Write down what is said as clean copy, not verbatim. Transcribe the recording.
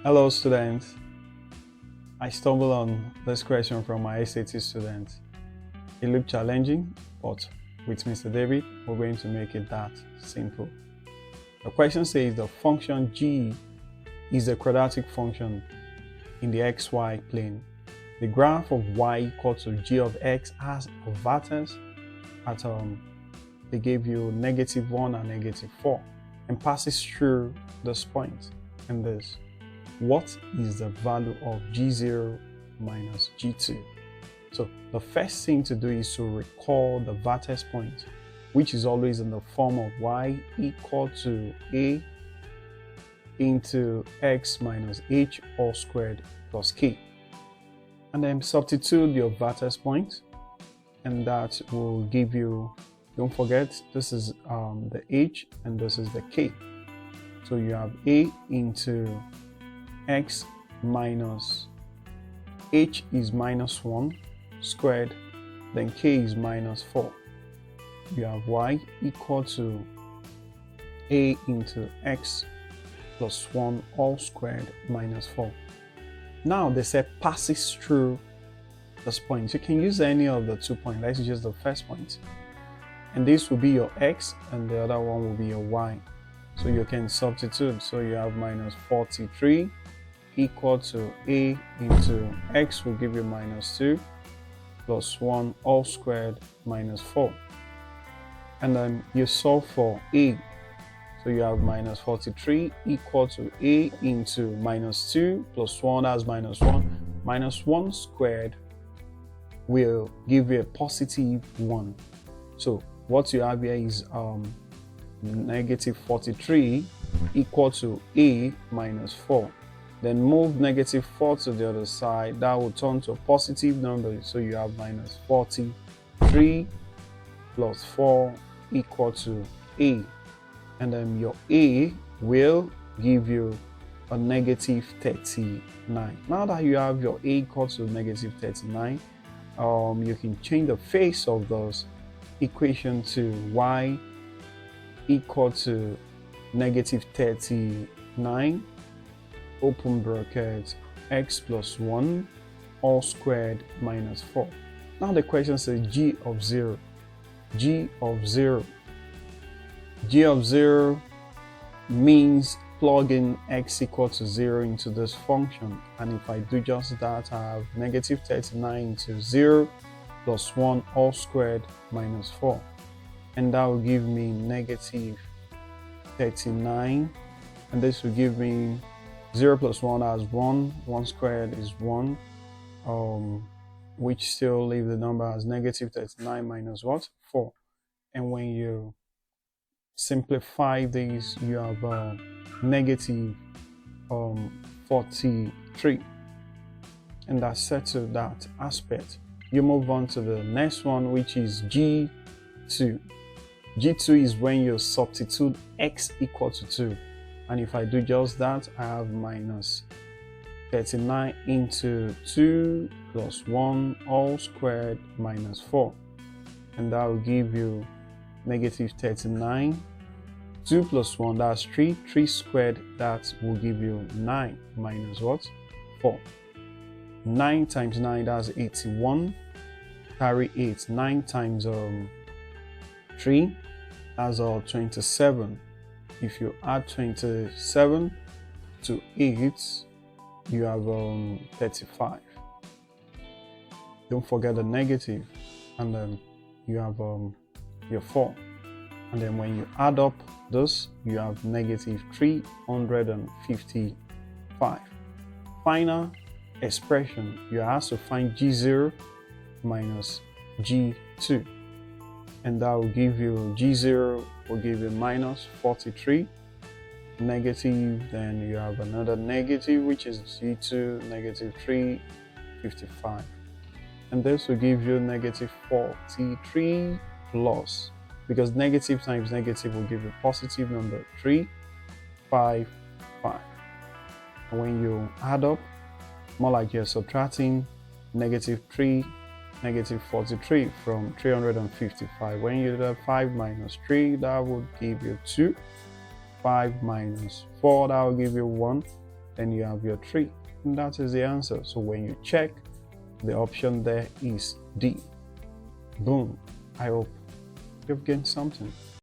Hello students, I stumbled on this question from my SAT student. It looked challenging, but with Mr. David, we're going to make it that simple. The question says the function g is a quadratic function in the xy plane. The graph of y equal to g of x has a vertex at they gave you -1 and -4 and passes through this point and this. What is the value of g0 minus g2? So the first thing to do is to recall the vertex point, which is always in the form of y equal to a into x minus h all squared plus k. And then substitute your vertex point, and that will give you, don't forget, this is the h and this is the k. So you have a into x minus h is -1 squared, then k is -4. You have y equal to a into x plus 1 all squared minus 4. Now they say passes through this point. You can use any of the 2 points. Let's use the first point. And this will be your x and the other one will be your y. So you can substitute. So you have -43 equal to a into x will give you -2 plus 1 all squared minus 4. And then you solve for a. So you have -43 equal to a into -2 plus 1, that's -1. -1 squared will give you a +1. So what you have here is -43 equal to a minus 4. Then move -4 to the other side, that will turn to a positive number. So you have -43 plus 4 equal to a. And then your a will give you a -39. Now that you have your a equal to -39, you can change the face of those equation to y equal to -39 open bracket x plus 1 all squared minus 4. Now the question says g of 0. G of 0. G of 0 means plug in x equal to 0 into this function. And if I do just that, I have -39 into 0 plus 1 all squared minus 4. And that will give me -39. And this will give me 0 plus 1 as 1. 1 squared is 1. Which still leave the number as -39 minus what? 4. And when you simplify these, you have -43. And that settles that aspect. You move on to the next one, which is G2. G2 is when you substitute x equal to 2. And if I do just that, I have -39 into 2 plus 1 all squared minus 4. And that will give you -39. 2 plus 1, that's 3. 3 squared, that will give you 9 minus what? 4. 9 times 9, that's 81. Carry 8. 9 times 3, that's 27. If you add 27 to 8, you have 35. Don't forget the negative, and then you have your 4. And then when you add up this, you have -355. Final expression, you have to find G0 minus G2. And that will give you, G0 will give you -43, negative, then you have another negative, which is G2, -355. And this will give you -43 plus, because negative times negative will give you positive number 355. And when you add up, more like you're subtracting -3, -43 from 355. When you do that, 5 minus 3, that would give you 2. 5 minus 4, that will give you 1. then you have your tree. And that is the answer. So when you check, the option there is D. Boom. I hope you've gained something.